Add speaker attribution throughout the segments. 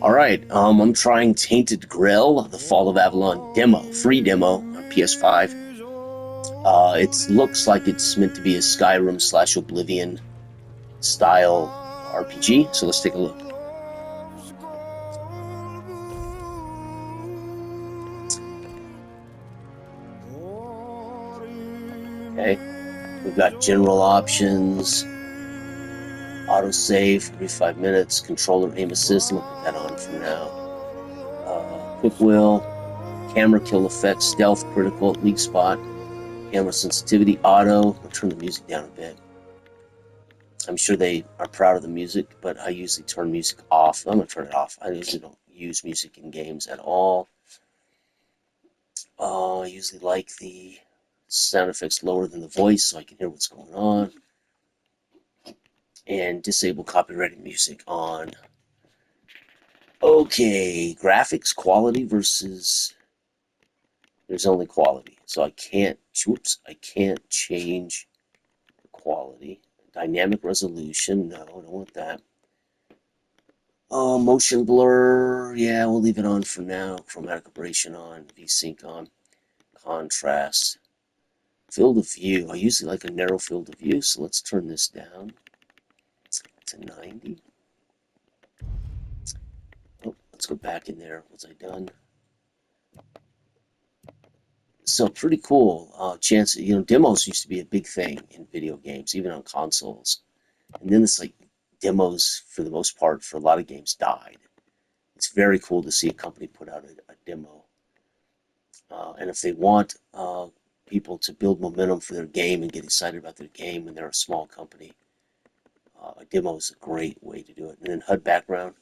Speaker 1: Alright, I'm trying Tainted Grail, The Fall of Avalon demo, free demo on PS5. It looks like it's meant to be a Skyrim slash Oblivion style RPG, so let's take a look. Okay, we've got general options, autosave every 5 minutes, controller aim assist, I'm gonna put that on for now. Quick wheel, camera kill effects, stealth, critical, weak spot, camera sensitivity, auto. I'll turn the music down a bit. I'm sure they are proud of the music, but I usually turn music off. I'm going to turn it off. I usually don't use music in games at all. I usually like the sound effects lower than the voice so I can hear what's going on. And disable copyrighted music on. Okay, graphics quality versus there's only quality. So I can't, I can't change the quality. Dynamic resolution, no, I don't want that. Motion blur, yeah, we'll leave it on for now. Chromatic aberration on, VSync on, contrast. Field of view, I usually like a narrow field of view, so let's turn this down to 90. Oh, let's go back in there. Was I done? So pretty cool. Chance, demos used to be a big thing in video games, even on consoles. And then it's like demos, for the most part, for a lot of games died. It's very cool to see a company put out a demo. And if they want people to build momentum for their game and get excited about their game when they're a small company, a demo is a great way to do it. And then HUD background.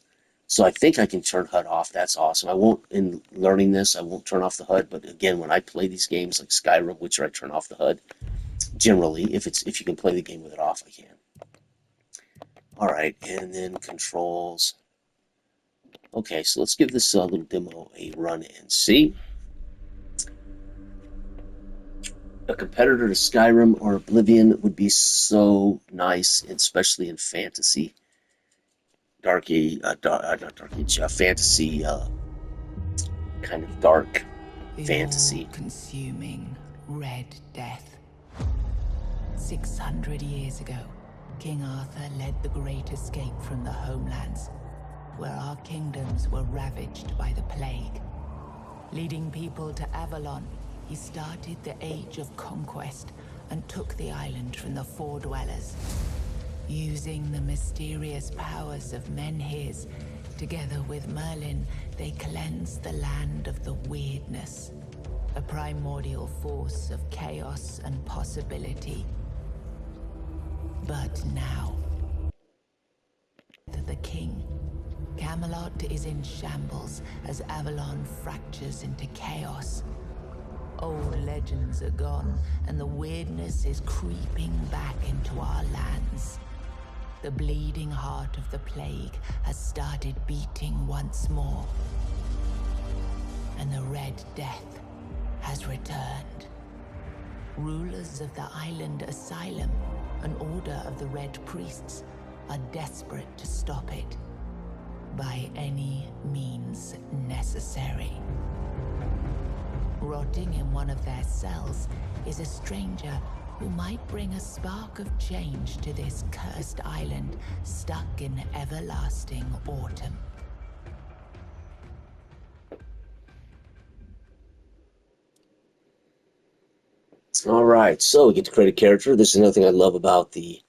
Speaker 1: So I think I can turn HUD off. That's awesome. I won't, in learning this, I won't turn off the HUD. But again, when I play these games like Skyrim, which I turn off the HUD, generally, if you can play the game with it off, I can. All right, and then controls. Okay, so let's give this little demo a run and see. A competitor to Skyrim or Oblivion would be so nice, especially in fantasy, not dark age, fantasy, kind of dark
Speaker 2: The
Speaker 1: fantasy.
Speaker 2: all-consuming Red Death. 600 years ago, King Arthur led the Great Escape from the homelands, where our kingdoms were ravaged by the plague. Leading people to Avalon, he started the Age of Conquest and took the island from the Four-Dwellers. Using the mysterious powers of Menhirs, together with Merlin, they cleansed the land of the weirdness, a primordial force of chaos and possibility. But now, the king, Camelot is in shambles as Avalon fractures into chaos. Old legends are gone, and the weirdness is creeping back into our lands. The bleeding heart of the plague has started beating once more. And the Red Death has returned. Rulers of the island asylum, an order of the Red Priests, are desperate to stop it by any means necessary. Rotting in one of their cells is a stranger who might bring a spark of change to this cursed island stuck in everlasting autumn.
Speaker 1: All right, so we get to create a character. This is another thing I love about the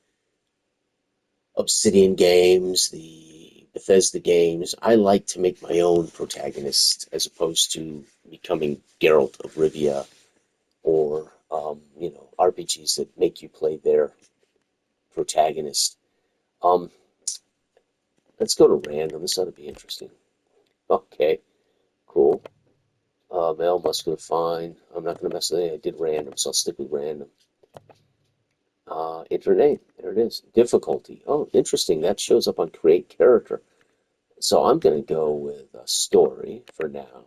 Speaker 1: Obsidian games, the Bethesda games. I like to make my own protagonist as opposed to becoming Geralt of Rivia or RPGs that make you play their protagonist. Um, let's go to random. This ought to be interesting. Okay, cool. Male, muscular, fine. I'm not going to mess with anything. I did random, so I'll stick with random. Enter name. There it is. Difficulty. Oh, interesting. That shows up on create character. So I'm going to go with a story for now.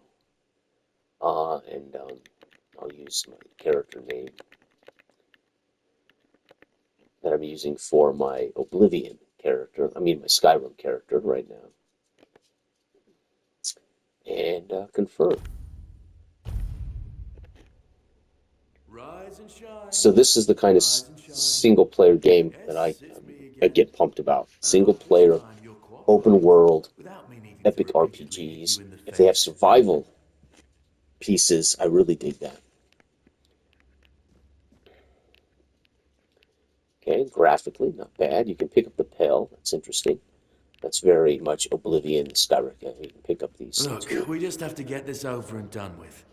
Speaker 1: And I'll use my character name that I'm using for my Oblivion character. I mean, my Skyrim character right now. and confirm.
Speaker 3: Rise and shine,
Speaker 1: So this is the kind of
Speaker 3: rise and shine.
Speaker 1: single player game that
Speaker 3: Yes, it's me
Speaker 1: I
Speaker 3: again.
Speaker 1: get pumped about.
Speaker 3: And I
Speaker 1: Single
Speaker 3: hope this
Speaker 1: player,
Speaker 3: time you'll cooperate,
Speaker 1: open world,
Speaker 3: without me needing to
Speaker 1: epic
Speaker 3: repeatedly hit you
Speaker 1: RPGs.
Speaker 3: in the
Speaker 1: If they have
Speaker 3: face.
Speaker 1: survival pieces, I really dig that. Okay, graphically, not bad. You can pick up the Pell. That's interesting. That's very much Oblivion, Skyrim. You can pick up these things
Speaker 3: Look,
Speaker 1: here.
Speaker 3: we just have to get this over and done with.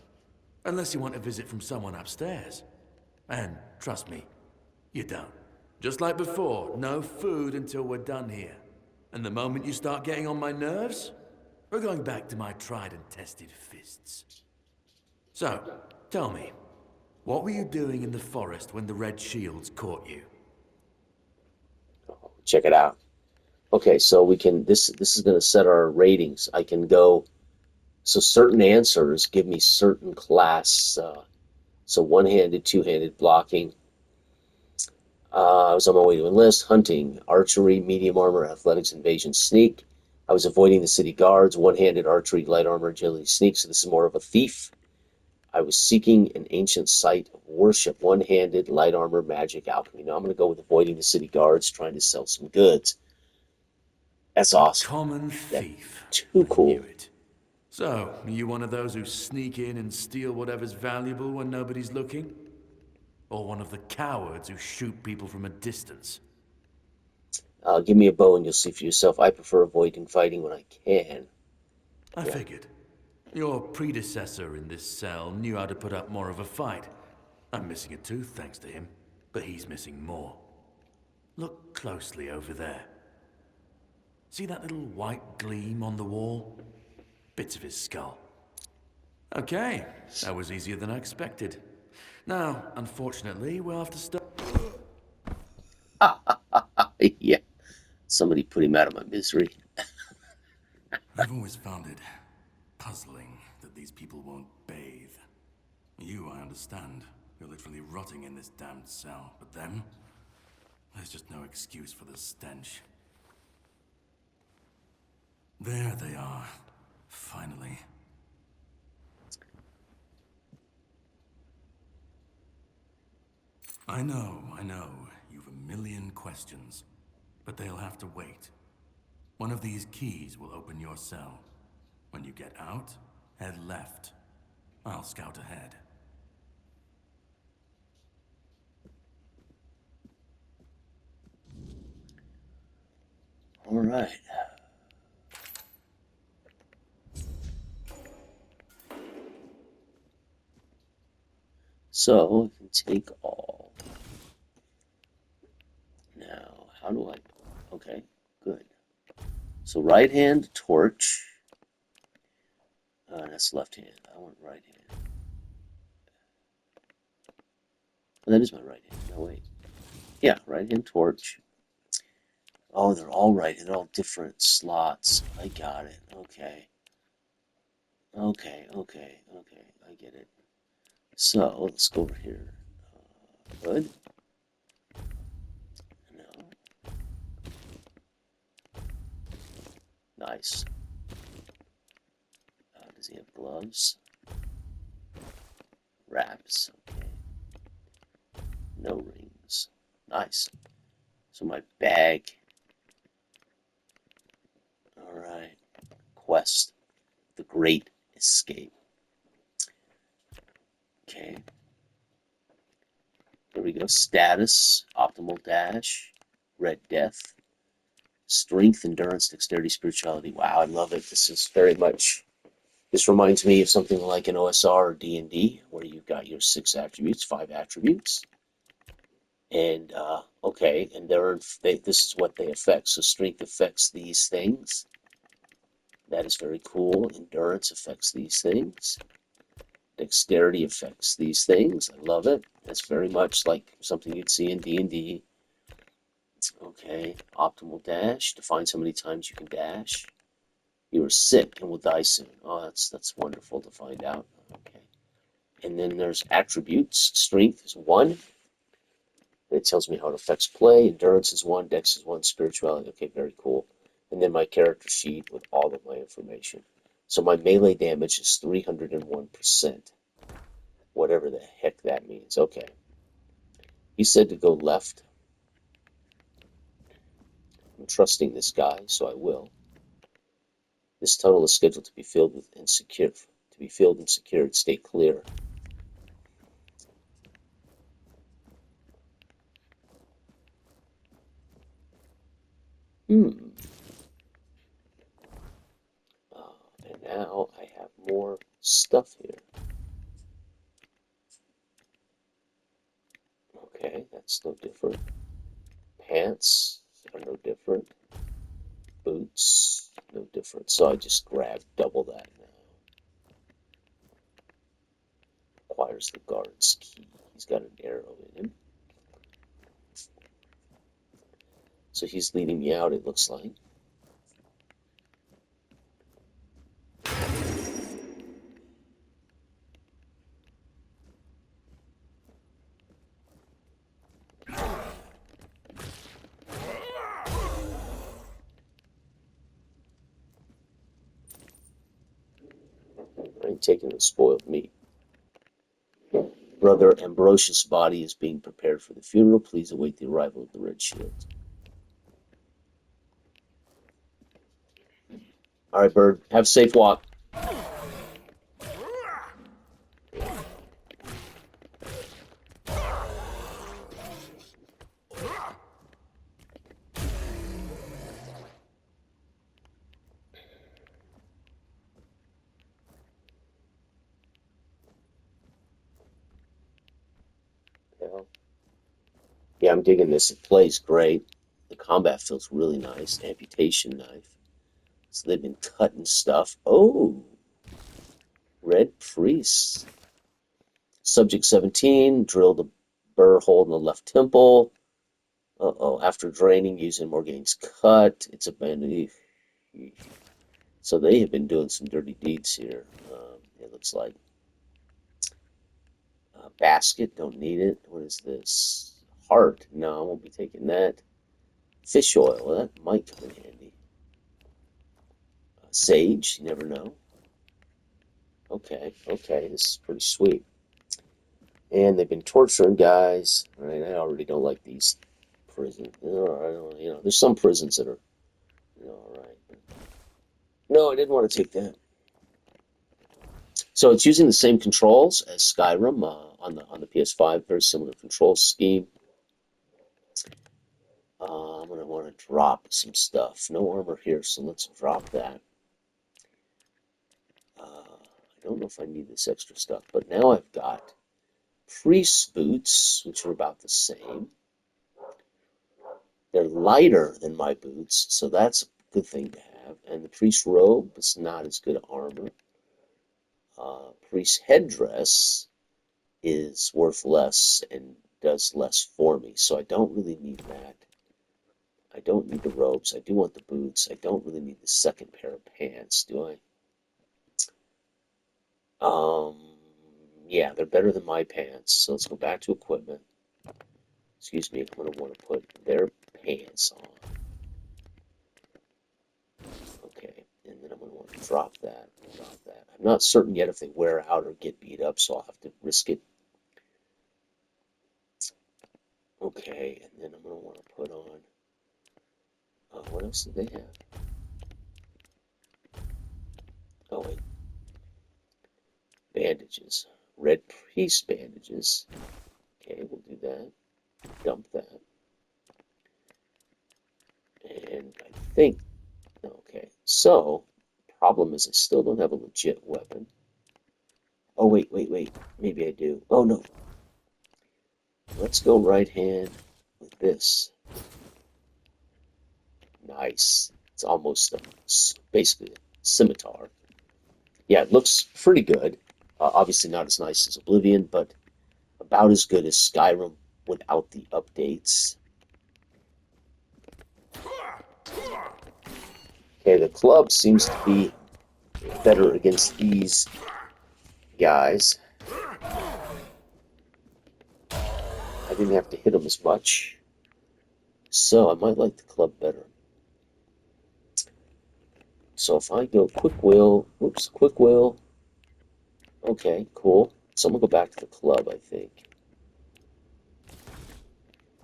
Speaker 3: Unless you want a visit from someone upstairs. And trust me, you don't. Just like before, no food until we're done here. And the moment you start getting on my nerves, we're going back to my tried and tested fists. So, tell me, what were you doing in the forest when the Red Shields caught you?
Speaker 1: Check it out. Okay, so we can. This is going to set our ratings. I can go. So certain answers give me certain class. So one-handed, two-handed blocking. I was on my way to enlist, hunting, archery, medium armor, athletics, invasion, sneak. I was avoiding the city guards, one-handed archery, light armor, agility, sneak. So this is more of a thief. I was seeking an ancient site of worship, one-handed, light armor, magic, alchemy. Now I'm going to go with avoiding the city guards, trying to sell some goods. That's
Speaker 3: A
Speaker 1: awesome.
Speaker 3: common
Speaker 1: That's
Speaker 3: thief.
Speaker 1: too
Speaker 3: I knew
Speaker 1: cool.
Speaker 3: it. So, are you one of those who sneak in and steal whatever's valuable when nobody's looking? Or one of the cowards who shoot people from a distance?
Speaker 1: Give me a bow and you'll see for yourself. I prefer avoiding fighting when I can.
Speaker 3: I
Speaker 1: Yeah.
Speaker 3: figured. Your predecessor in this cell knew how to put up more of a fight. I'm missing a tooth thanks to him, but he's missing more. Look closely over there. See that little white gleam on the wall? Bits of his skull. Okay, that was easier than I expected. Now, unfortunately, we'll have to start.
Speaker 1: Yeah. Somebody put him out of my misery.
Speaker 3: I've always found it puzzling that these people won't bathe. You, I understand. You're literally rotting in this damned cell. But them? There's just no excuse for the stench. There they are. Finally. I know. You've a million questions. But they'll have to wait. One of these keys will open your cell. When you get out, head left. I'll scout ahead.
Speaker 1: All right. So I can take all. Now, how do I? Okay, good. So right hand torch. That's left hand. I want right hand. Oh, that is my right hand. No, wait. Yeah, right hand torch. Oh, they're all right. They're all different slots. I got it. Okay. Okay. I get it. So let's go over here. Good. No. Nice. Does he have gloves? Wraps. Okay. No rings. Nice. So my bag. All right. Quest. The Great Escape. Okay. Here we go. Status. Optimal dash. Red Death. Strength, endurance, dexterity, spirituality. Wow, I love it. This is very much. This reminds me of something like an OSR or D&D, where you've got your 6 attributes, 5 attributes, and okay, and this is what they affect. So strength affects these things. That is very cool. Endurance affects these things. Dexterity affects these things. I love it. That's very much like something you'd see in D&D. Okay, optimal dash. Defines how many times you can dash. You are sick and will die soon. Oh, that's wonderful to find out. Okay. And then there's attributes. Strength is 1. It tells me how it affects play. Endurance is 1. Dex is 1. Spirituality. Okay, very cool. And then my character sheet with all of my information. So my melee damage is 301%. Whatever the heck that means. Okay. He said to go left. I'm trusting this guy, so I will. This tunnel is scheduled to be filled with and secured. To be filled and secured. Stay clear. And now I have more stuff here. Okay, that's no different. Pants are no different. Boots, no different. So I just grabbed double that now. Requires the guard's key. He's got an arrow in him. So he's leading me out, it looks like. I ain't taking the spoiled meat. Brother Ambrosius' body is being prepared for the funeral. Please await the arrival of the Red Shield. All right, Bird. Have a safe walk. Yeah, I'm digging this. It plays great. The combat feels really nice. Amputation knife. So they've been cutting stuff. Oh, Red Priest. Subject 17, drilled a burr hole in the left temple. Uh-oh, after draining, using Morgaine's cut. It's abandoned. So they have been doing some dirty deeds here, it looks like. Basket, don't need it. What is this? Heart, no, I won't be taking that. Fish oil, well, that might come in handy. Sage, you never know. Okay, this is pretty sweet. And they've been torturing guys. All right, I already don't like these prisons. There's some prisons that are, all right. No, I didn't want to take that. So it's using the same controls as Skyrim on the PS5. Very similar control scheme. I'm gonna want to drop some stuff. No armor here, so let's drop that. I don't know if I need this extra stuff, but now I've got priest boots, which are about the same. They're lighter than my boots, so that's a good thing to have. And the priest robe is not as good armor. Priest headdress is worth less and does less for me, so I don't really need that. I don't need the robes. I do want the boots. I don't really need the second pair of pants, do I? Yeah, they're better than my pants. So let's go back to equipment. Excuse me, I'm going to want to put their pants on. Okay, and then I'm going to want to drop that. I'm not certain yet if they wear out or get beat up, so I'll have to risk it. Okay, and then I'm going to want to put on... what else did they have? Oh, wait. Bandages. Red Priest bandages. Okay, we'll do that. Dump that. And I think... Okay, so... Problem is I still don't have a legit weapon. Oh, wait. Maybe I do. Oh, no. Let's go right hand with this. Nice. It's almost basically a scimitar. Yeah, it looks pretty good. Obviously not as nice as Oblivion, but about as good as Skyrim without the updates. Okay, the club seems to be better against these guys. I didn't have to hit them as much. So I might like the club better. So if I go quick will, whoops, quick will. Okay, cool. So I'm gonna go back to the club, I think.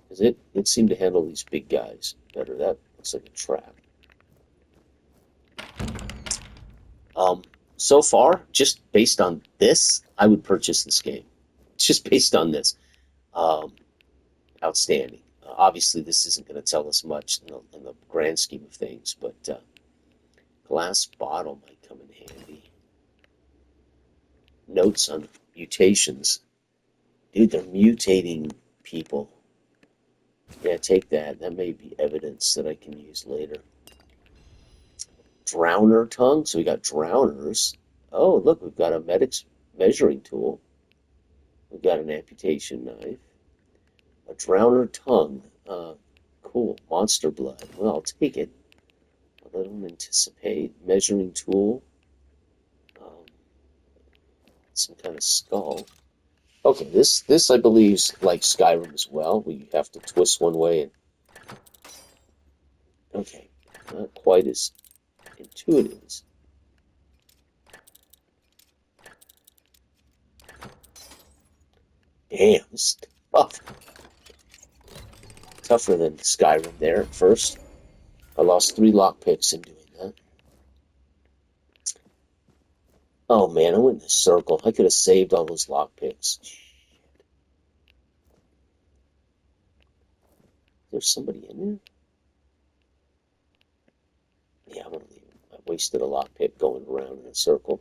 Speaker 1: Because it seemed to handle these big guys better. That looks like a trap. So far, just based on this, I would purchase this game. Just based on this. Um, Outstanding. Obviously, this isn't going to tell us much in the grand scheme of things, but glass bottle might come in handy. Notes on mutations. Dude, they're mutating people. Yeah, take that. That may be evidence that I can use later. Drowner tongue. So we got drowners. Oh, look, we've got a medic's measuring tool. We've got an amputation knife. A drowner tongue. Cool. Monster blood. Well, I'll take it. I don't anticipate. Measuring tool. Um, some kind of skull. Okay, this I believe is like Skyrim as well, where you have to twist one way and okay, not quite as intuitive as damn, this is tough. Tougher than Skyrim there at first. I lost 3 lockpicks in doing that. Oh man, I went in a circle. I could have saved all those lockpicks. There's somebody in there? Yeah, I'm gonna leave. I wasted a lockpick going around in a circle.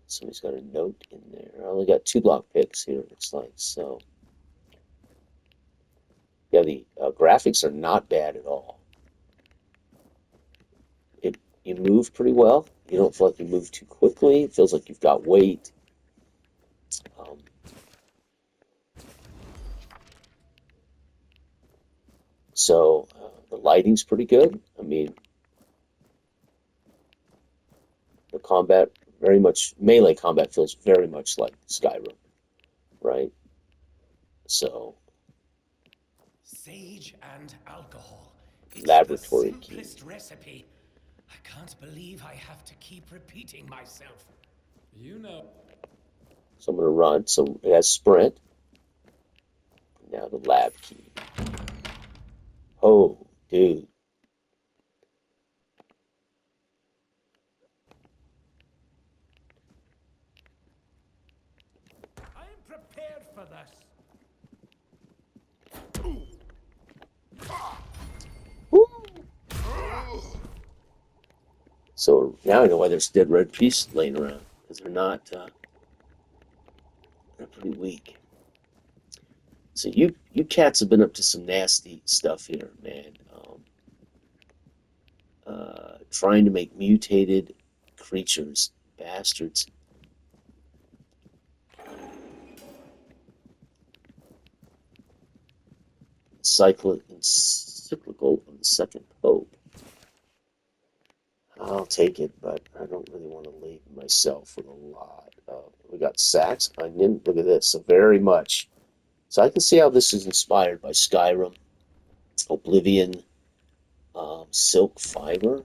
Speaker 1: Somebody's got a note in there. I only got 2 lockpicks here, it looks like. So, yeah, the graphics are not bad at all. You move pretty well. You don't feel like you move too quickly. It feels like you've got weight. Um, so the lighting's pretty good. I mean, the combat very much melee combat feels very much like Skyrim, right? So
Speaker 4: Sage and alcohol. It's
Speaker 1: laboratory
Speaker 4: the
Speaker 1: key.
Speaker 4: simplest recipe. I can't believe I have to keep repeating myself. You know.
Speaker 1: So I'm gonna run. So it has sprint. Now the lab key. Oh, dude.
Speaker 4: I'm prepared for this.
Speaker 1: Woo! So now I know why there's dead red priests laying around because they're not. They're pretty weak. So you cats have been up to some nasty stuff here, man. Trying to make mutated creatures, bastards. Cyclical of the second pope. I'll take it, but I don't really want to leave myself with a lot. We got sacks, onion. Look at this. So very much. So I can see how this is inspired by Skyrim, Oblivion, silk fiber.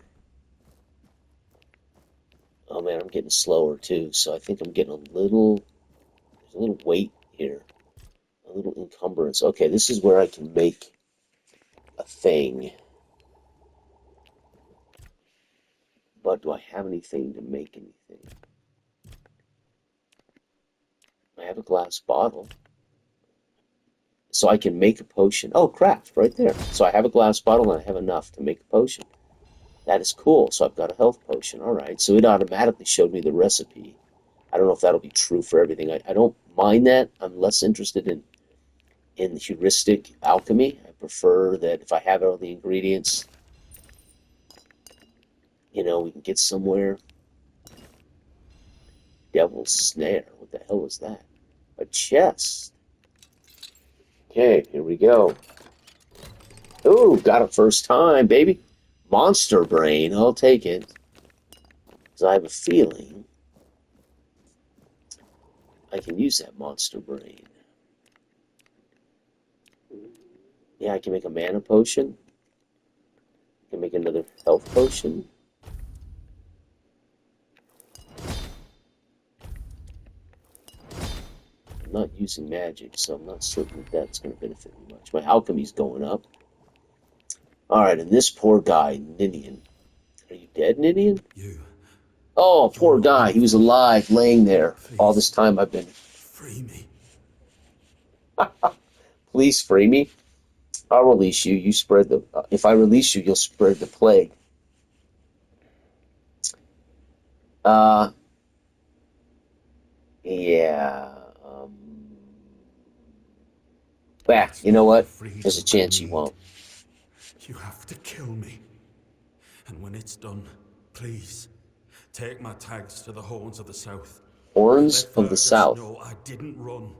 Speaker 1: Oh man, I'm getting slower too. So I think I'm getting there's a little weight here, a little encumbrance. Okay, this is where I can make a thing. But do I have anything to make anything? I have a glass bottle. So I can make a potion. Oh, craft, right there. So I have a glass bottle and I have enough to make a potion. That is cool. So I've got a health potion. All right. So it automatically showed me the recipe. I don't know if that'll be true for everything. I don't mind that. I'm less interested in heuristic alchemy. I prefer that if I have all the ingredients, we can get somewhere. Devil's snare. What the hell is that? A chest. Okay, here we go. Ooh, got it first time, baby. Monster brain. I'll take it. Because I have a feeling I can use that monster brain. Yeah, I can make a mana potion. Can make another health potion. I'm not using magic, so I'm not certain that that's going to benefit me much. My alchemy's going up. Alright, and this poor guy, Ninian. Are you dead, Ninian?
Speaker 3: You.
Speaker 1: Oh, poor guy. He was alive, laying there. All this time I've been...
Speaker 3: Free me.
Speaker 1: Please free me. I'll release you. You spread the... if I release you, you'll spread the plague. Yeah. Bah, you know what? There's a chance you won't.
Speaker 3: You have to kill me. And when it's done, please, take my tags to the Horns of the South.
Speaker 1: Horns
Speaker 3: Let
Speaker 1: of the
Speaker 3: Fergus
Speaker 1: South.
Speaker 3: know I didn't run.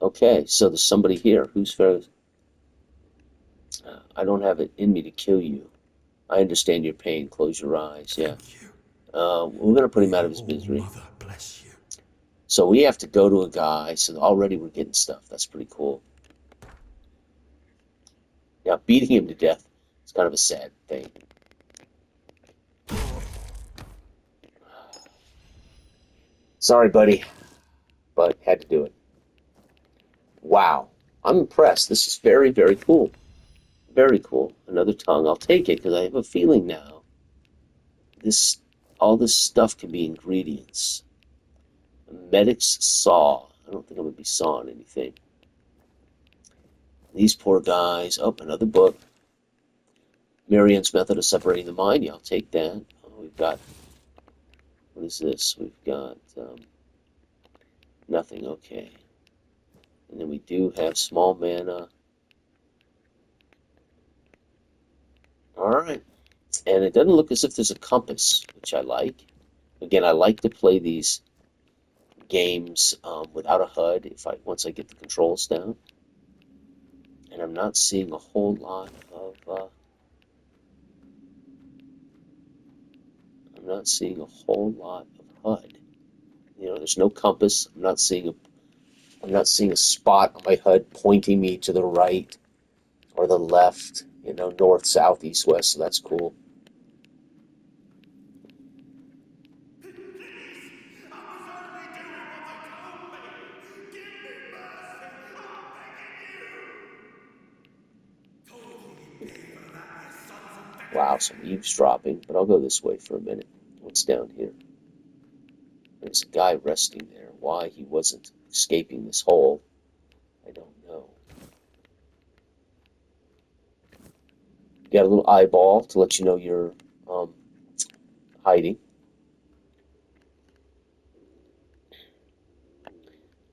Speaker 1: Okay, so there's somebody here. Who's Fergus? I don't have it in me to kill you. I understand your pain. Close your eyes. Yeah.
Speaker 3: Thank you.
Speaker 1: We're going to put him out of his
Speaker 3: Oh,
Speaker 1: misery.
Speaker 3: Mother bless you.
Speaker 1: So we have to go to a guy. So already we're getting stuff. That's pretty cool. Yeah, beating him to death is kind of a sad thing. Sorry, buddy, but had to do it. Wow. I'm impressed. This is very, very cool. Very cool. Another tongue. I'll take it because I have a feeling now all this stuff can be ingredients. A medic's saw. I don't think I'm going to be sawing anything. These poor guys. Oh, another book. Marianne's method of separating the mind. Yeah, I'll take that. Oh, we've got... what is this? We've got nothing. Okay. And then we do have small mana. Alright. And it doesn't look as if there's a compass, which I like. Again, I like to play these games without a HUD once I get the controls down. And I'm not seeing a whole lot of HUD. You know, there's no compass. I'm not seeing a spot on my HUD pointing me to the right or the left, you know, north, south, east, west, so that's cool. Wow, some eavesdropping, but I'll go this way for a minute. What's down here? There's a guy resting there. Why he wasn't escaping this hole, I don't know. Got a little eyeball to let you know you're hiding. I'm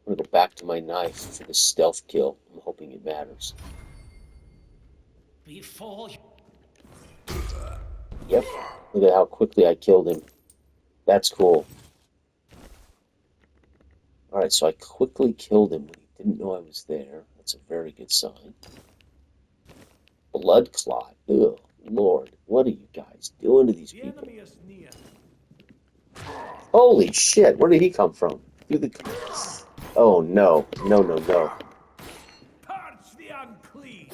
Speaker 1: gonna go back to my knife for the stealth kill. I'm hoping it matters.
Speaker 4: Before you...
Speaker 1: Yep. Look at how quickly I killed him. That's cool. Alright, so I quickly killed him when he didn't know I was there. That's a very good sign. Blood clot. Ugh, Lord. What are you guys doing to these people? Holy shit, where did he come from? Through the... oh, no. No, no, no.
Speaker 4: Purge the unclean.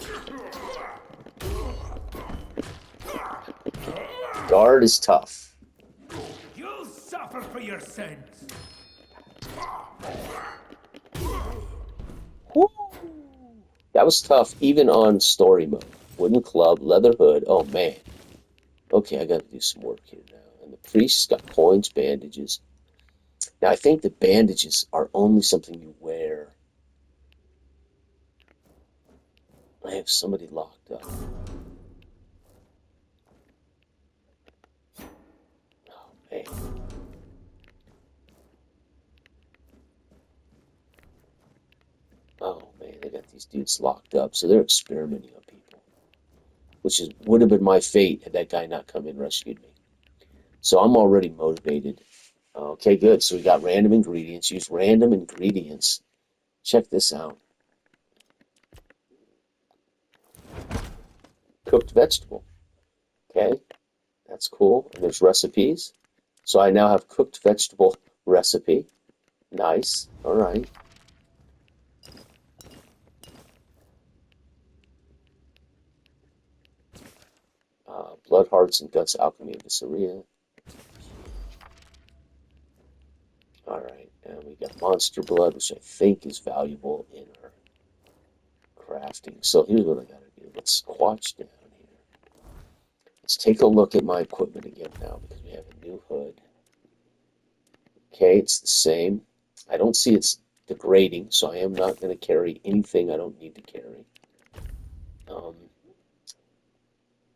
Speaker 1: Guard is tough.
Speaker 4: You'll suffer for your sins.
Speaker 1: Woo! That was tough, even on story mode. Wooden club, leather hood. Oh, man. Okay, I gotta do some work here now. And the priest's got coins, bandages. Now, I think the bandages are only something you wear. I have somebody locked up. Oh, man. Oh, man, they got these dudes locked up, so they're experimenting on people. Which would have been my fate had that guy not come in and rescued me. So I'm already motivated. Okay, good. So we got random ingredients. Use random ingredients. Check this out. Cooked vegetable. Okay, that's cool. And there's recipes. So I now have cooked vegetable recipe. Nice. All right. Blood, Hearts, and Guts, Alchemy of Visceria. Alright, and we got Monster Blood, which I think is valuable in our crafting. So here's what I gotta do. Let's squash down here. Let's take a look at my equipment again now, because we have a new hood. Okay, it's the same. I don't see it's degrading, so I am not going to carry anything I don't need to carry.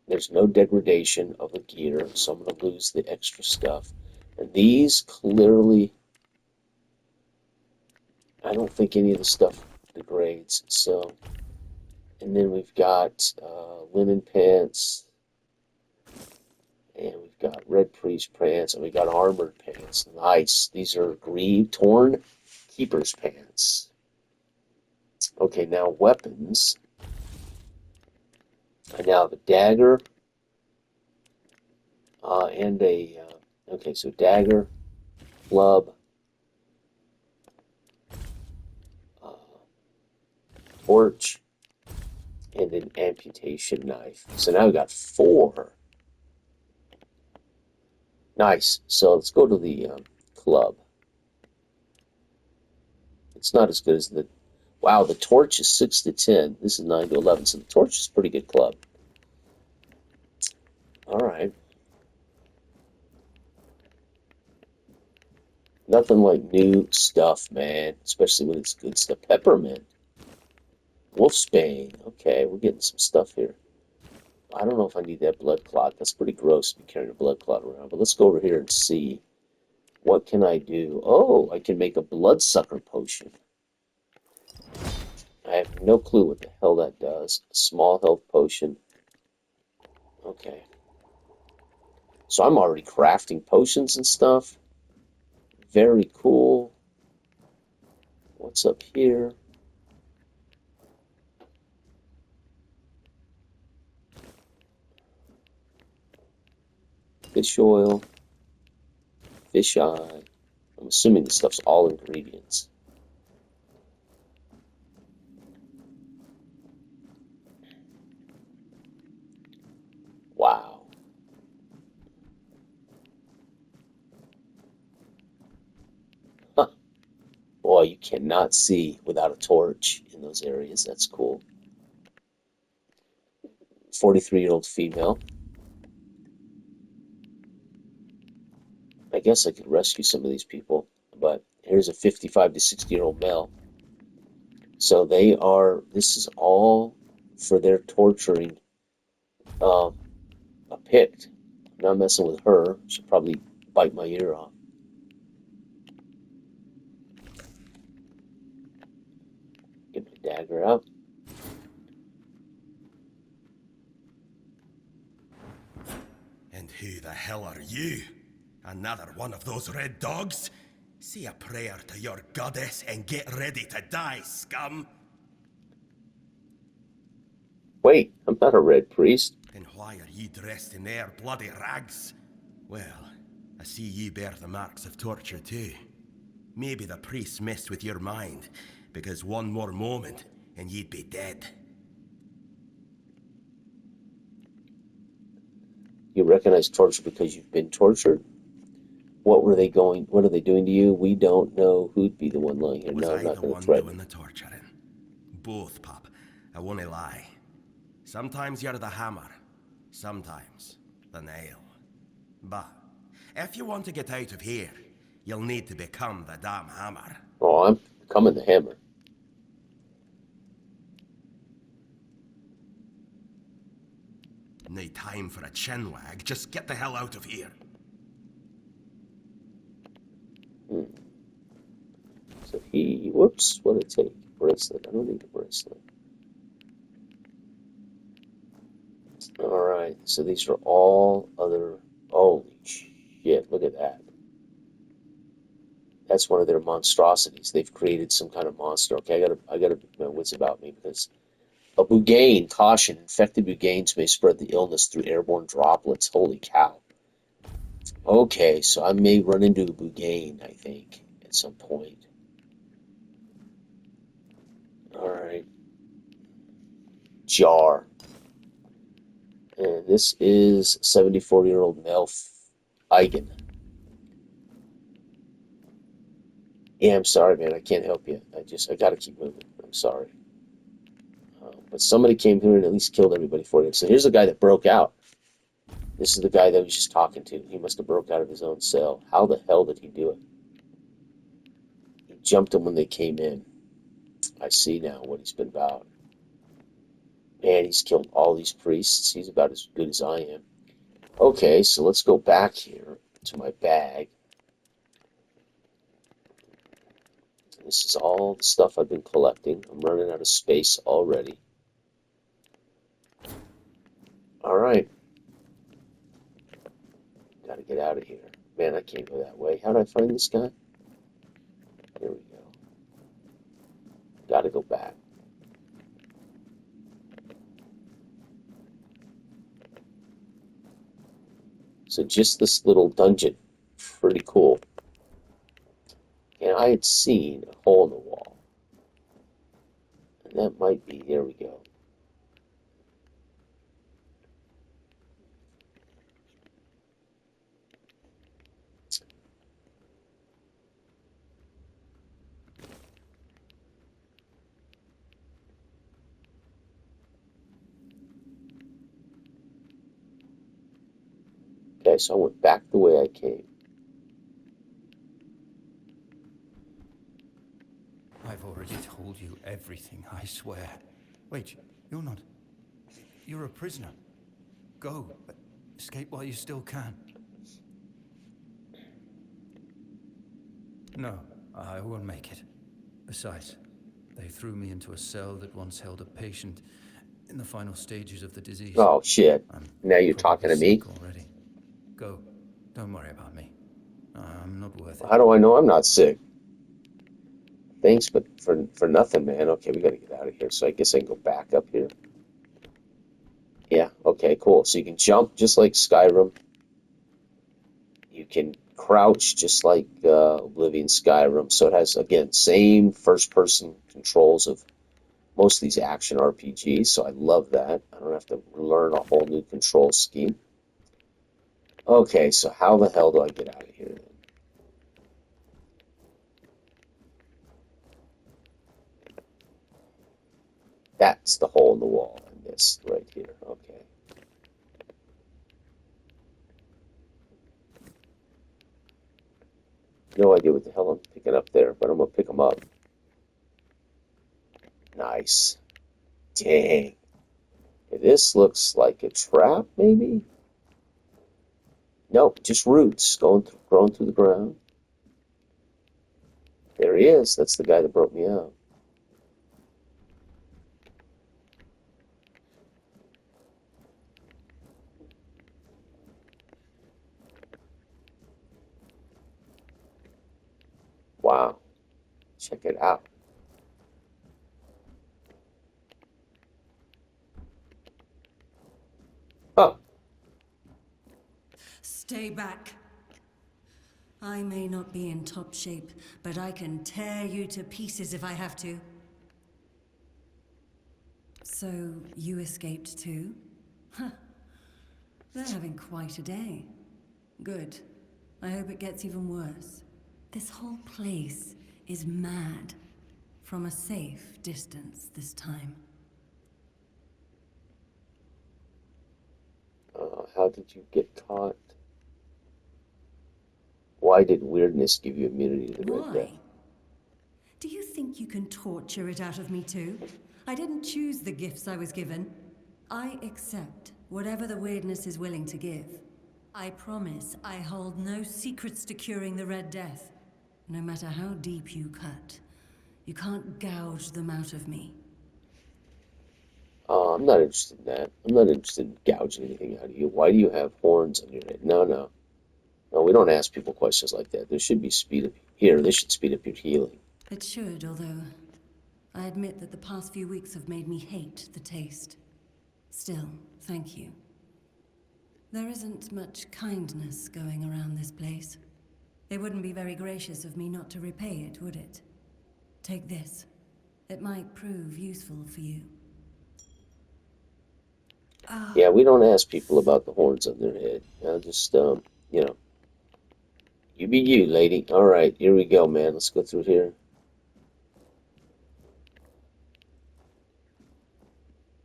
Speaker 1: There's no degradation of the gear, so I'm going to lose the extra stuff. And these clearly, I don't think any of the stuff degrades. So, and then we've got linen pants, and we've got red priest pants, and we got armored pants. Nice. These are torn keeper's pants. Okay, now weapons. I now have a dagger and a, okay, so dagger, club, torch, and an amputation knife. So now we got 4. Nice. So let's go to the club. It's not as good as the, wow, the torch is 6 to 10. This is 9 to 11, so the torch is a pretty good club. All right. Nothing like new stuff, man, especially when it's good stuff. Peppermint. Wolfsbane. Okay, we're getting some stuff here. I don't know if I need that blood clot. That's pretty gross to be carrying a blood clot around. But let's go over here and see. What can I do? Oh, I can make a bloodsucker potion. I have no clue what the hell that does. A small health potion. Okay. So I'm already crafting potions and stuff. Very cool. What's up here? Fish oil. Fish eye. I'm assuming this stuff's all ingredients. Wow. Huh. Boy, you cannot see without a torch in those areas. That's cool. 43-year-old female. I guess I could rescue some of these people, but here's a 55 to 60-year-old male. So they are, this is all for their torturing picked. I'm not messing with her. She'll probably bite my ear off. Get my dagger out.
Speaker 5: And who the hell are you? Another one of those red dogs? Say a prayer to your goddess and get ready to die, scum!
Speaker 1: Wait, I'm not a red priest.
Speaker 5: Then why are ye dressed in their bloody rags? Well, I see ye bear the marks of torture too. Maybe the priests messed with your mind, because one more moment and ye'd be dead.
Speaker 1: You recognize torture because you've been tortured? What are they doing to you? We don't know who'd be the one lying here.
Speaker 5: Was
Speaker 1: No,
Speaker 5: I
Speaker 1: I'm not
Speaker 5: the
Speaker 1: going to
Speaker 5: one
Speaker 1: threaten.
Speaker 5: doing the torturing? Both, pup. I won't lie. Sometimes you're the hammer, sometimes the nail. But if you want to get out of here, you'll need to become the damn hammer.
Speaker 1: Oh, I'm becoming the hammer.
Speaker 5: No time for a chinwag. Just get the hell out of here.
Speaker 1: So whoops, what did it take? Bracelet. I don't need a bracelet. Alright, so these are all other, holy shit, look at that. That's one of their monstrosities. They've created some kind of monster. Okay, I gotta be my wits about me because a Bugane, caution, infected Buganes may spread the illness through airborne droplets. Holy cow. Okay, so I may run into a Bugane, I think, at some point. Alright. Jar. And this is 74-year-old male Eigen. Yeah, I'm sorry, man. I can't help you. I gotta keep moving. I'm sorry. But somebody came here and at least killed everybody for you. So here's the guy that broke out. This is the guy that I was just talking to. He must have broke out of his own cell. How the hell did he do it? He jumped them when they came in. I see now what he's been about. Man, he's killed all these priests. He's about as good as I am. Okay, so let's go back here to my bag. This is all the stuff I've been collecting. I'm running out of space already. Alright. Gotta get out of here. Man, I can't go that way. How do I find this guy? There we go. Gotta go back. So just this little dungeon. Pretty cool. And I had seen a hole in the wall. And that might be, there we go. Okay, so I went back the way I came.
Speaker 4: I've already told you everything, I swear. Wait, you're not... You're a prisoner. Go. Escape while you still can. No, I won't make it. Besides, they threw me into a cell that once held a patient in the final stages of the disease.
Speaker 1: Oh, shit. Now you're talking to me?
Speaker 4: Already. Go. Don't worry about me. I'm not worth it.
Speaker 1: How do I know I'm not sick? Thanks, but for nothing, man. Okay, we gotta get out of here. So I guess I can go back up here. Yeah, okay, cool. So you can jump just like Skyrim. You can crouch just like Oblivion Skyrim. So it has, again, same first-person controls of most of these action RPGs. So I love that. I don't have to learn a whole new control scheme. Okay, so how the hell do I get out of here then? That's the hole in the wall in this right here. Okay. No idea what the hell I'm picking up there, but I'm going to pick them up. Nice. Dang. This looks like a trap, maybe? Nope, just roots growing through the ground. There he is. That's the guy that broke me out. Wow. Check it out. Oh.
Speaker 6: Stay back. I may not be in top shape, but I can tear you to pieces if I have to. So, you escaped too? Huh. They're having quite a day. Good. I hope it gets even worse. This whole place is mad. From a safe distance this time.
Speaker 1: How did you get caught? Why did weirdness give you immunity to the Red Death?
Speaker 6: Do you think you can torture it out of me too? I didn't choose the gifts I was given. I accept whatever the weirdness is willing to give. I promise I hold no secrets to curing the Red Death. No matter how deep you cut, you can't gouge them out of me.
Speaker 1: I'm not interested in that. I'm not interested in gouging anything out of you. Why do you have horns on your head? No, no. No, we don't ask people questions like that. There should be speed up here. This should speed up your healing.
Speaker 6: It should, although I admit that the past few weeks have made me hate the taste. Still, thank you. There isn't much kindness going around this place. It wouldn't be very gracious of me not to repay it, would it? Take this. It might prove useful for you.
Speaker 1: Yeah, we don't ask people about the horns on their head. I'll just, you know, you be you, lady. All right, here we go, man. Let's go through here.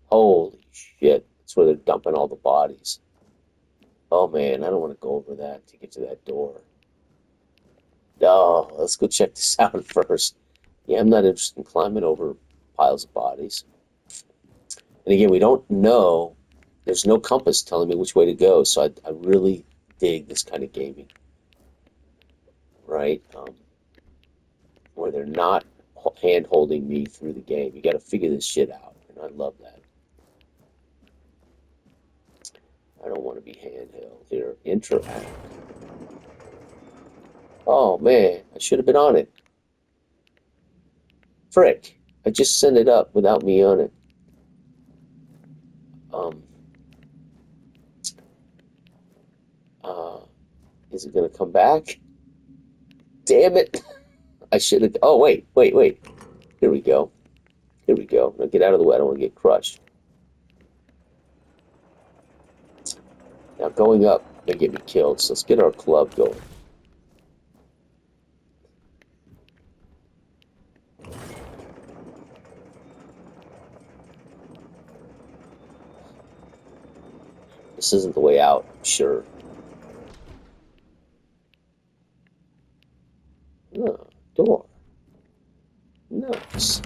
Speaker 1: Holy shit. That's where they're dumping all the bodies. Oh, man, I don't want to go over that to get to that door. No, let's go check this out first. Yeah, I'm not interested in climbing over piles of bodies. And again, we don't know. There's no compass telling me which way to go, so I really dig this kind of gaming, right? Where they're not hand-holding me through the game. You got to figure this shit out, and I love that. I don't want to be handheld here. Interact. Oh, man, I should have been on it. Frick, I just sent it up without me on it. Um, is it going to come back? Damn it. I should have. Oh, wait. Here we go. Now get out of the way. I don't want to get crushed. Now going up may get me killed, so let's get our club going. This isn't the way out, I'm sure. No, door. Nice.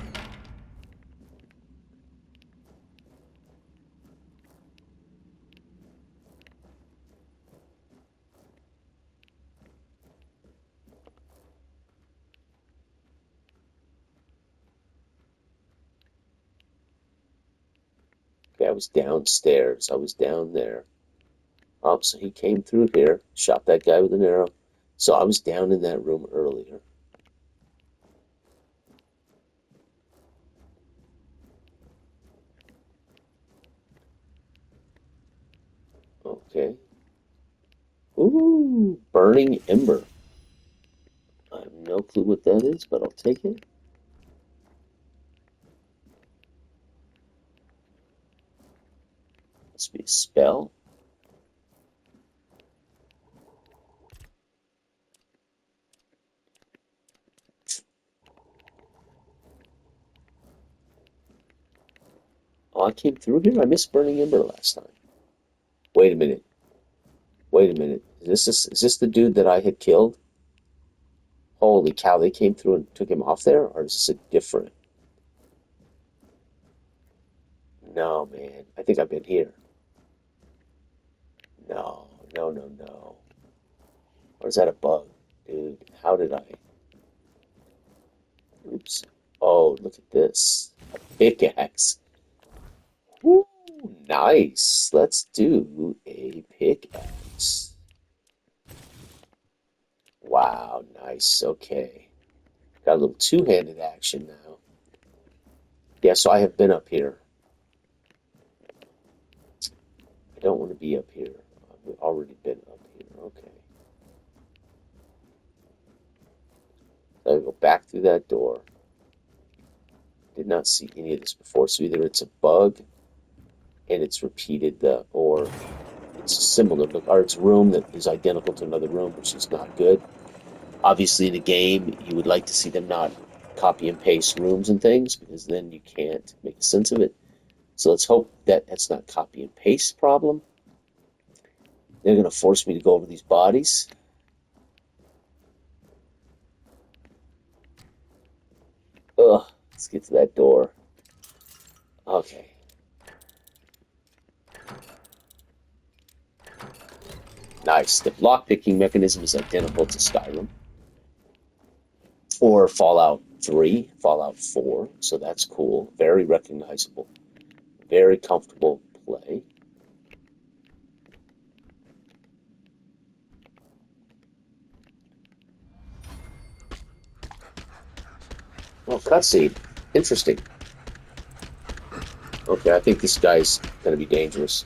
Speaker 1: Okay, I was downstairs. I was down there. Oh, so he came through here, shot that guy with an arrow. So I was down in that room earlier. Okay. Ooh, burning ember. I have no clue what that is, but I'll take it. Must be a spell. Oh, I came through here? I missed burning ember last time. Wait a minute. Is this the dude that I had killed? Holy cow, they came through and took him off there? Or is this a different? No, man. I think I've been here. No. Or is that a bug? Dude, how did I? Oops. Oh, look at this. A pickaxe. Woo, nice. Let's do a pickaxe. Wow, nice. Okay. Got a little two-handed action now. Yeah, so I have been up here. I don't want to be up here. I've already been up here. Okay. So I go back through that door. Did not see any of this before, so either it's a bug and it's repeated or it's similar, or it's a room that is identical to another room, which is not good. Obviously, in a game, you would like to see them not copy and paste rooms and things, because then you can't make a sense of it. So let's hope that that's not copy and paste problem. They're going to force me to go over these bodies. Ugh, let's get to that door. Okay. Nice. The lockpicking mechanism is identical to Skyrim. Or Fallout 3, Fallout 4, so that's cool. Very recognizable. Very comfortable play. Well, cutscene. Interesting. Okay, I think this guy's going to be dangerous.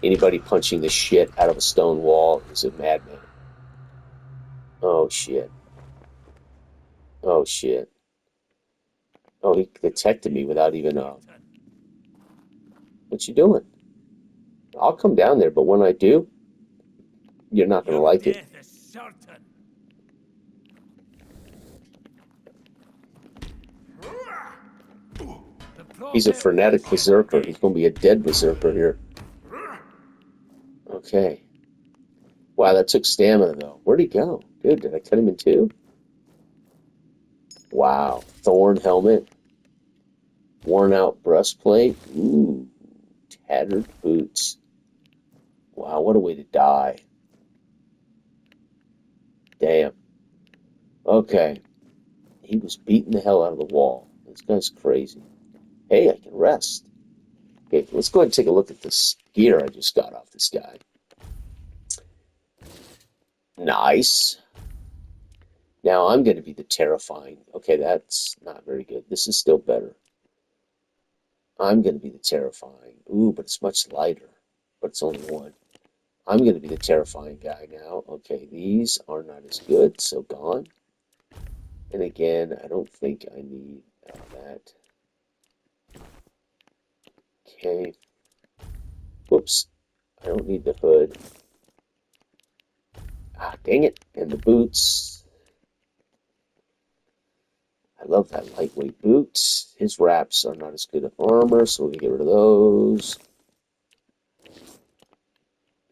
Speaker 1: Anybody punching the shit out of a stone wall is a madman. Oh, shit. Oh, shit. Oh, he detected me without even, what you doing? I'll come down there, but when I do, you're not going to
Speaker 3: Your
Speaker 1: like it.
Speaker 3: death is certain.
Speaker 1: He's a frenetic berserker. He's going to be a dead berserker here. Okay. Wow, that took stamina, though. Where'd he go? Dude, did I cut him in two? Wow. Thorn helmet. Worn out breastplate. Ooh. Tattered boots. Wow, what a way to die. Damn. Okay. He was beating the hell out of the wall. This guy's crazy. Hey, I can rest. Okay, let's go ahead and take a look at this gear I just got off this guy. Nice. Now I'm going to be the terrifying. Okay, that's not very good. This is still better. I'm going to be the terrifying. Ooh, but it's much lighter. But it's only one. I'm going to be the terrifying guy now. Okay, these are not as good, so gone. And again, I don't think I need that. Okay. Whoops. I don't need the hood. Ah, dang it. And the boots. I love that lightweight boots. His wraps are not as good at armor, so we can get rid of those.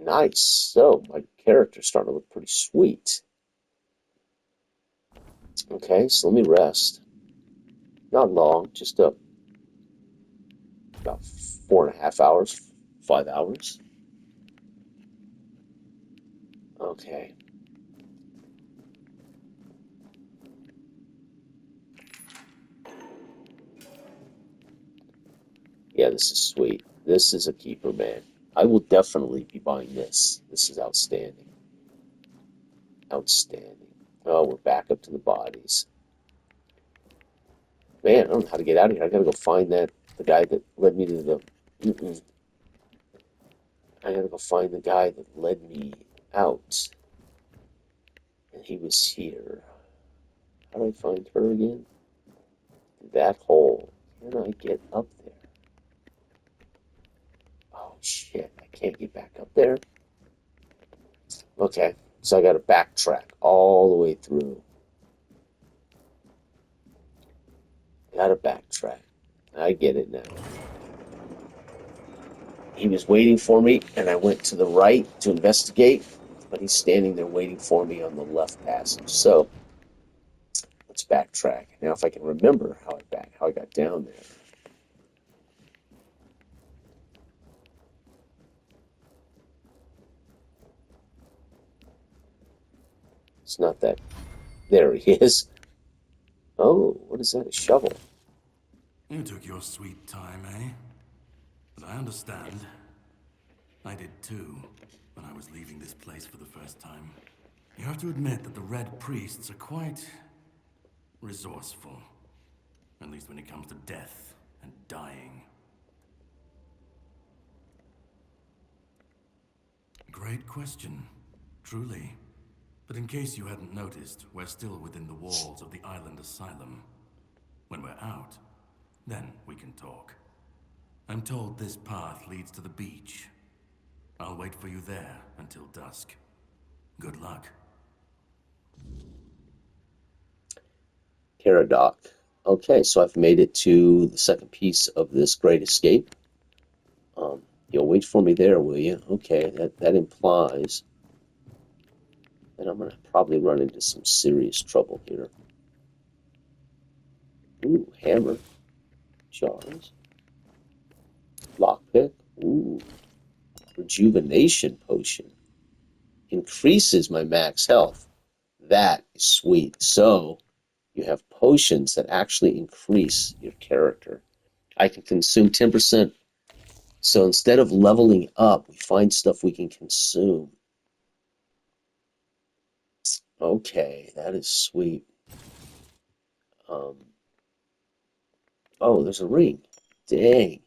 Speaker 1: Nice. So, my character's starting to look pretty sweet. Okay, so let me rest. Not long, just about 4.5 hours, 5 hours. Okay. Yeah, this is sweet. This is a keeper, man. I will definitely be buying this. This is outstanding. Outstanding. Oh, we're back up to the bodies. Man, I don't know how to get out of here. I gotta go find the guy that led me to the... I gotta go find the guy that led me out. And he was here. How do I find her again? That hole. Can I get up there? Oh, shit. I can't get back up there. Okay, so I gotta backtrack all the way through. Gotta backtrack. I get it now. He was waiting for me, and I went to the right to investigate, but he's standing there waiting for me on the left passage. So let's backtrack. Now, if I can remember how I got down there. It's not that. There he is. Oh, what is that? A shovel?
Speaker 3: You took your sweet time, eh? But I understand. I did too, when I was leaving this place for the first time. You have to admit that the Red Priests are quite resourceful. At least when it comes to death and dying. Great question, truly. But in case you hadn't noticed, we're still within the walls of the island asylum. When we're out, then we can talk. I'm told this path leads to the beach. I'll wait for you there until dusk. Good luck.
Speaker 1: Caradoc. Okay, so I've made it to the second piece of this great escape. You'll wait for me there, will you? Okay, that implies that I'm going to probably run into some serious trouble here. Ooh, hammer. Jars. Lockpick. Ooh. Rejuvenation potion. Increases my max health. That is sweet. So, you have potions that actually increase your character. I can consume 10%. So instead of leveling up, we find stuff we can consume. Okay, that is sweet. Oh, there's a ring. Dang.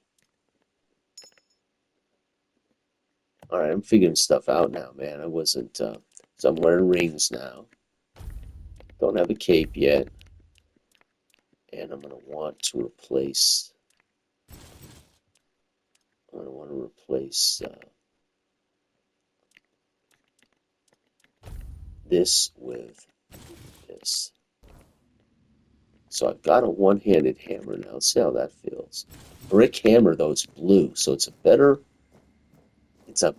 Speaker 1: All right, I'm figuring stuff out now, man. I wasn't, so I'm wearing rings now. Don't have a cape yet. And I'm going to want to replace this with this. So I've got a one-handed hammer now. Let's see how that feels. Brick hammer though, it's blue, so it's a better. It's a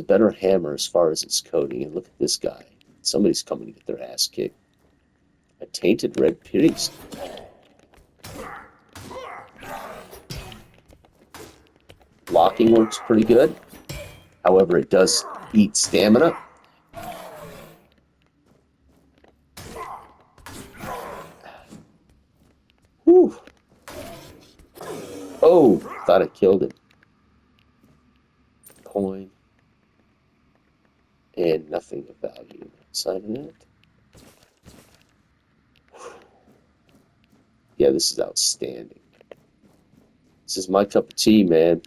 Speaker 1: better hammer as far as its coating. And look at this guy. Somebody's coming to get their ass kicked. A tainted red priest. Blocking works pretty good. However, it does eat stamina. Whew. Oh, thought I killed it. Coin. And nothing of value outside of that. Yeah, this is outstanding. This is my cup of tea, man.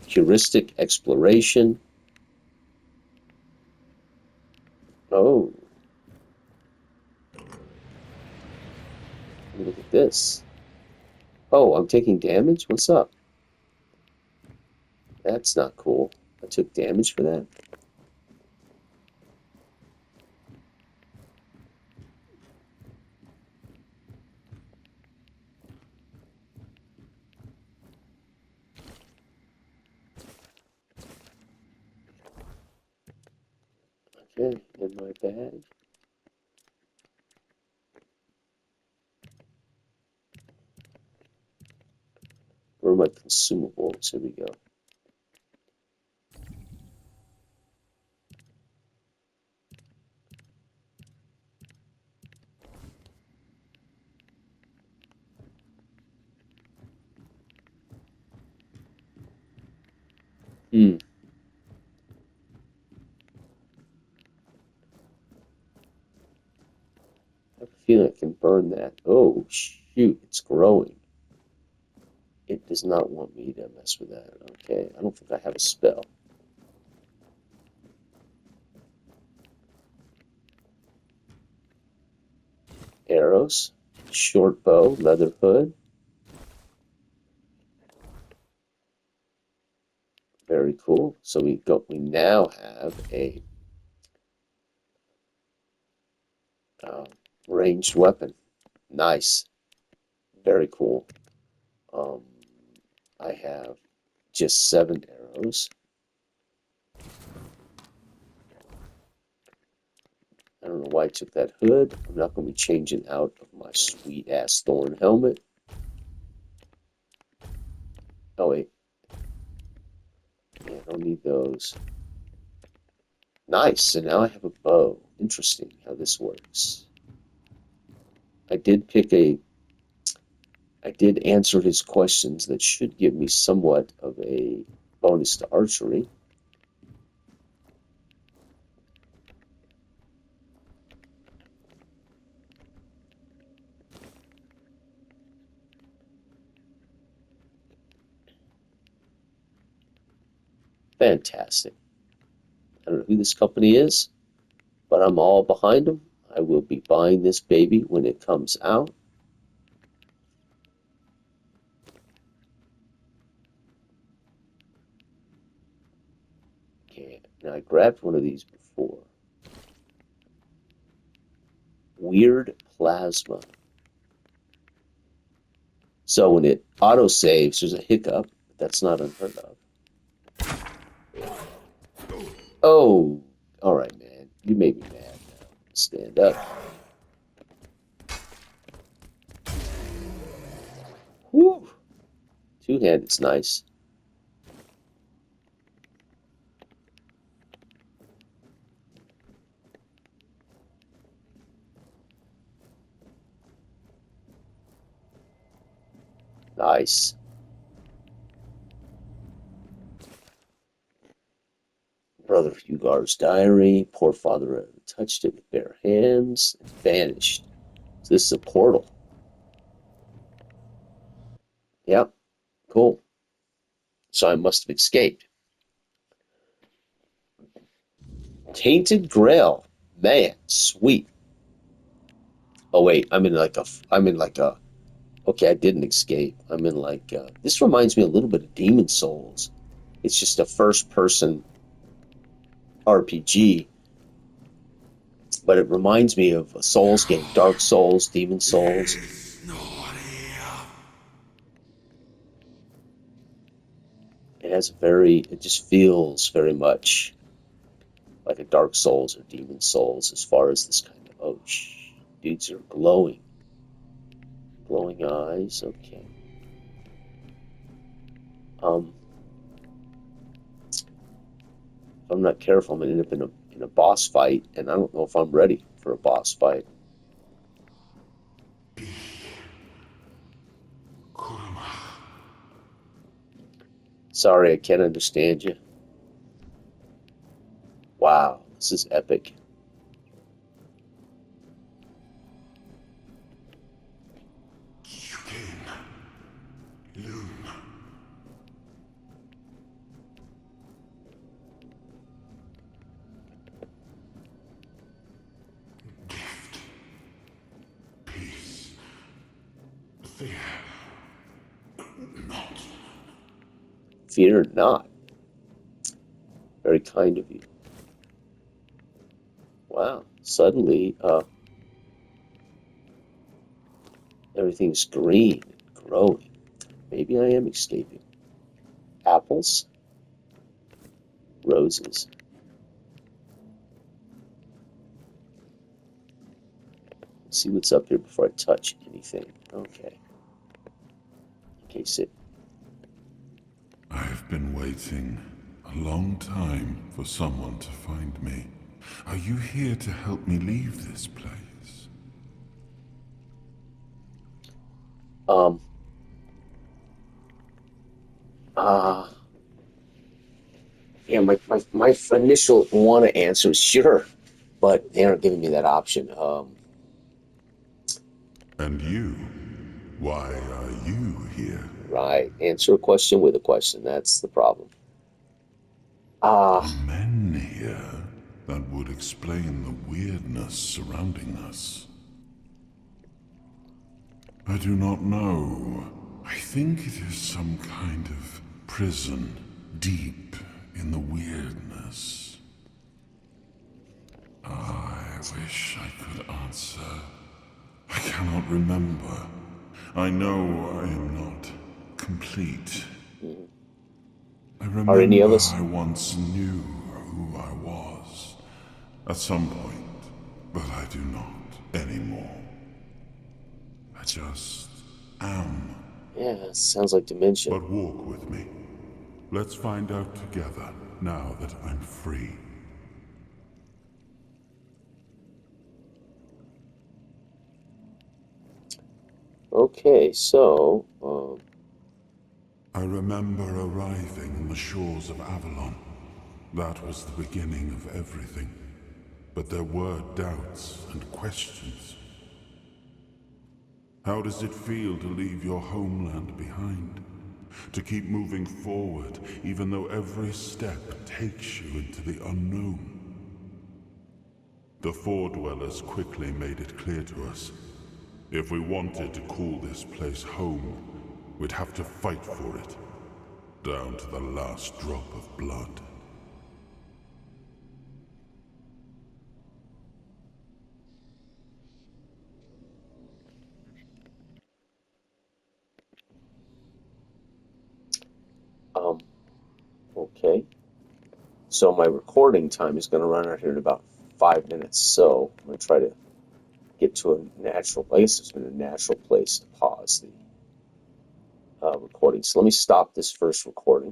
Speaker 1: Heuristic exploration. Oh. Look at this. Oh, I'm taking damage? What's up? That's not cool. I took damage for that? Okay, in my bag. Where are my consumables? Here we go. Hmm. I have a feeling I can burn that. Oh, shoot, it's growing. It does not want me to mess with that. Okay, I don't think I have a spell. Arrows, short bow, leather hood. Very cool. So we now have a ranged weapon. Nice. Very cool. I have just 7 arrows. I don't know why I took that hood. I'm not going to be changing out of my sweet-ass thorn helmet. Oh, wait. Yeah, I don't need those. Nice. So now I have a bow. Interesting how this works. I did answer his questions that should give me somewhat of a bonus to archery. Fantastic. I don't know who this company is, but I'm all behind them. I will be buying this baby when it comes out. Okay, now I grabbed one of these before. Weird plasma. So when it auto-saves, there's a hiccup. But that's not unheard of. Oh, all right, man. You made me mad now. Stand up. Whew. Two-handed's nice. Nice. Brother Hugar's diary. Poor father touched it with bare hands and vanished. So this is a portal. Yep. Cool. So I must have escaped. Tainted Grail. Man, sweet. Oh wait, I'm in like a okay, I didn't escape. I'm in like this reminds me a little bit of Demon Souls. It's just a first person RPG, but it reminds me of a Souls game, Dark Souls, Demon Souls. It just feels very much like a Dark Souls or Demon Souls as far as this kind of, oh, dudes are glowing. Glowing eyes, okay. If I'm not careful, I'm gonna end up in a boss fight, and I don't know if I'm ready for a boss fight. Sorry, I can't understand you. Wow, this is epic. Fear not. Very kind of you. Wow, suddenly everything's green and growing. Maybe I am escaping. Apples, roses. Let's see what's up here before I touch anything. Okay. In case it.
Speaker 7: I've been waiting a long time for someone to find me. Are you here to help me leave this place?
Speaker 1: Yeah, my initial want to answer is sure, but they aren't giving me that option.
Speaker 7: And you? Why are you here?
Speaker 1: Right. Answer a question with a question. That's the problem.
Speaker 7: Men here? That would explain the weirdness surrounding us. I do not know. I think it is some kind of prison deep in the weirdness. I wish I could answer. I cannot remember. I know I am not complete. I remember
Speaker 1: Are any of us?
Speaker 7: I once knew who I was. At some point, but I do not anymore. I just am.
Speaker 1: Yeah, sounds like dementia.
Speaker 7: But walk with me. Let's find out together, now that I'm free.
Speaker 1: Okay, so,
Speaker 7: I remember arriving on the shores of Avalon. That was the beginning of everything. But there were doubts and questions. How does it feel to leave your homeland behind? To keep moving forward, even though every step takes you into the unknown? The Four Dwellers quickly made it clear to us. If we wanted to call this place home, we'd have to fight for it, down to the last drop of blood.
Speaker 1: okay. So my recording time is going to run out here in about 5 minutes. So I'm going to try to get to a natural, I guess it's been a natural place to pause the recording. So let me stop this first recording.